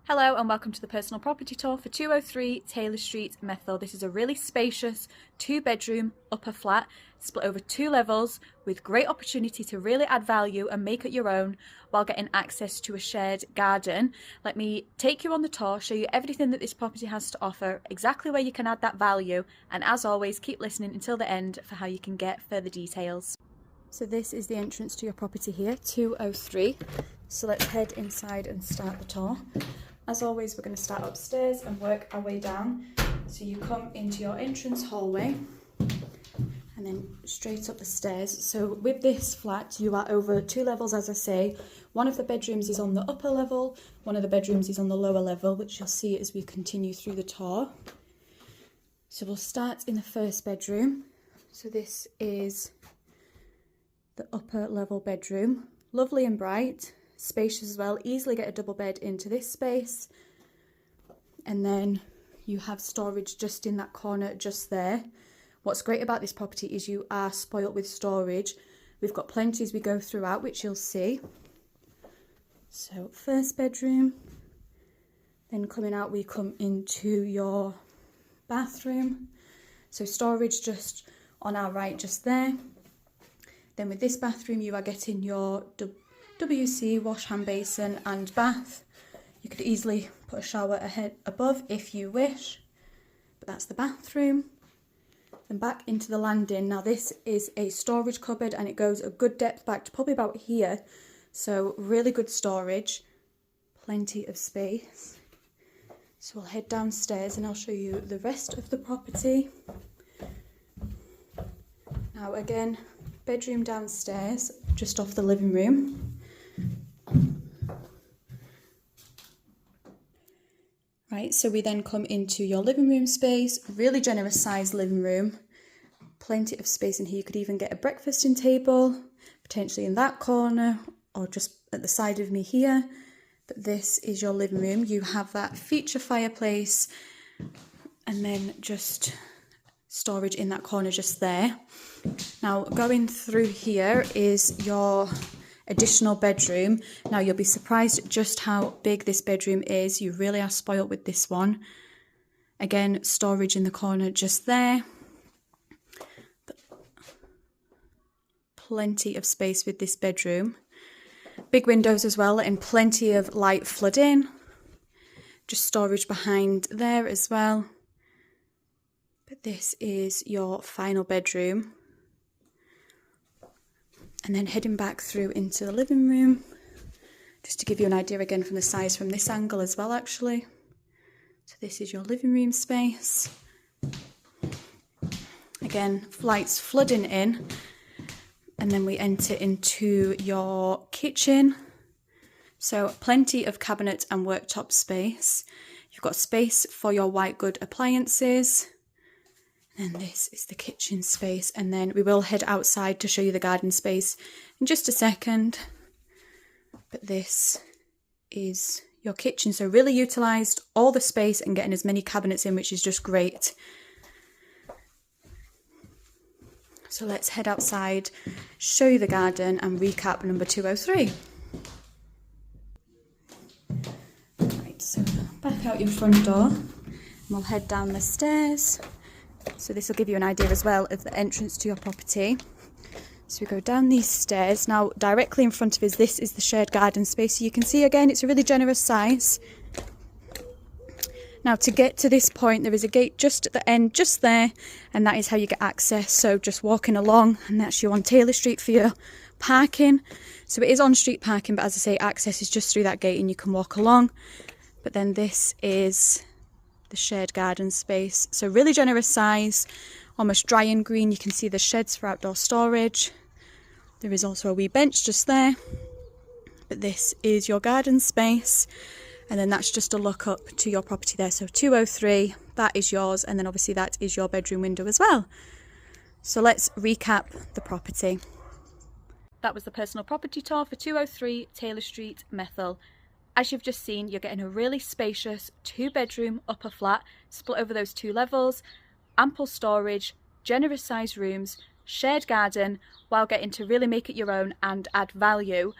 Hello and welcome to the personal property tour for 203 Taylor Street, Methil. This is a really spacious 2-bedroom upper flat split over 2 levels with great opportunity to really add value and make it your own while getting access to a shared garden. Let me take you on the tour, show you everything that this property has to offer, exactly where you can add that value, and as always keep listening until the end for how you can get further details. So this is the entrance to your property here, 203. So let's head inside and start the tour. As always, we're going to start upstairs and work our way down. So you come into your entrance hallway and then straight up the stairs. So with this flat, you are over 2 levels, as I say. One of the bedrooms is on the upper level, one of the bedrooms is on the lower level, which you'll see as we continue through the tour. So we'll start in the first bedroom. So this is the upper level bedroom. Lovely and bright. Spacious as well, easily get a double bed into this space, and then you have storage just in that corner just there. What's great about this property is you are spoilt with storage. We've got plenty as we go throughout, which you'll see. So first bedroom, then coming out we come into your bathroom, so storage just on our right just there. Then with this bathroom you are getting your WC, wash hand basin and bath. You could easily put a shower ahead above if you wish, but that's the bathroom. Then back into the landing. Now this is a storage cupboard and it goes a good depth back to probably about here, so really good storage, plenty of space. So we'll head downstairs and I'll show you the rest of the property. Now again, bedroom downstairs just off the living room. Right, so we then come into your living room space, really generous sized living room, plenty of space in here. You could even get a breakfasting table, potentially in that corner or just at the side of me here. But this is your living room. You have that feature fireplace and then just storage in that corner just there. Now going through here is your additional bedroom. Now you'll be surprised at just how big this bedroom is. You really are spoilt with this one. Again, storage in the corner just there. But plenty of space with this bedroom. Big windows as well and plenty of light flood in. Just storage behind there as well. But this is your final bedroom. And then heading back through into the living room, just to give you an idea again from the size from this angle as well actually. So this is your living room space. Again, lights flooding in, and then we enter into your kitchen. So plenty of cabinet and worktop space. You've got space for your white good appliances. And this is the kitchen space, and then we will head outside to show you the garden space in just a second. But this is your kitchen, so really utilised all the space and getting as many cabinets in, which is just great. So let's head outside, show you the garden and recap number 203. Right, so back out your front door and we'll head down the stairs. So this will give you an idea as well of the entrance to your property. So we go down these stairs. Now directly in front of us, this is the shared garden space. So you can see again, it's a really generous size. Now to get to this point, there is a gate just at the end, just there, and that is how you get access. So just walking along, and that's you on Taylor Street for your parking. So it is on street parking, but as I say, access is just through that gate and you can walk along. But then this is the shared garden space, so really generous size, almost dry and green. You can see the sheds for outdoor storage. There is also a wee bench just there, but this is your garden space, and then that's just a look up to your property there. So 203, that is yours, and then obviously that is your bedroom window as well. So let's recap the property. That was the personal property tour for 203 Taylor Street, Methil. As you've just seen, you're getting a really spacious 2-bedroom upper flat split over those 2 levels, ample storage, generous sized rooms, shared garden, while getting to really make it your own and add value.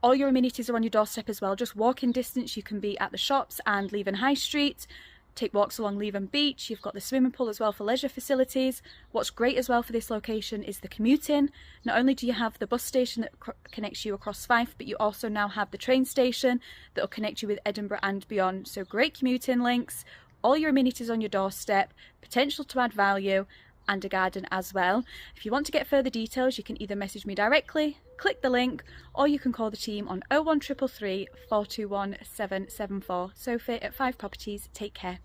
All your amenities are on your doorstep as well. Just walking distance, you can be at the shops and Leven High Street. Take walks along Leven Beach. You've got the swimming pool as well for leisure facilities. What's great as well for this location is the commuting. Not only do you have the bus station that connects you across Fife, but you also now have the train station that will connect you with Edinburgh and beyond. So great commuting links, all your amenities on your doorstep, potential to add value, and a garden as well. If you want to get further details, you can either message me directly, click the link, or you can call the team on 01333 421 774. Sophie at Fife Properties. Take care.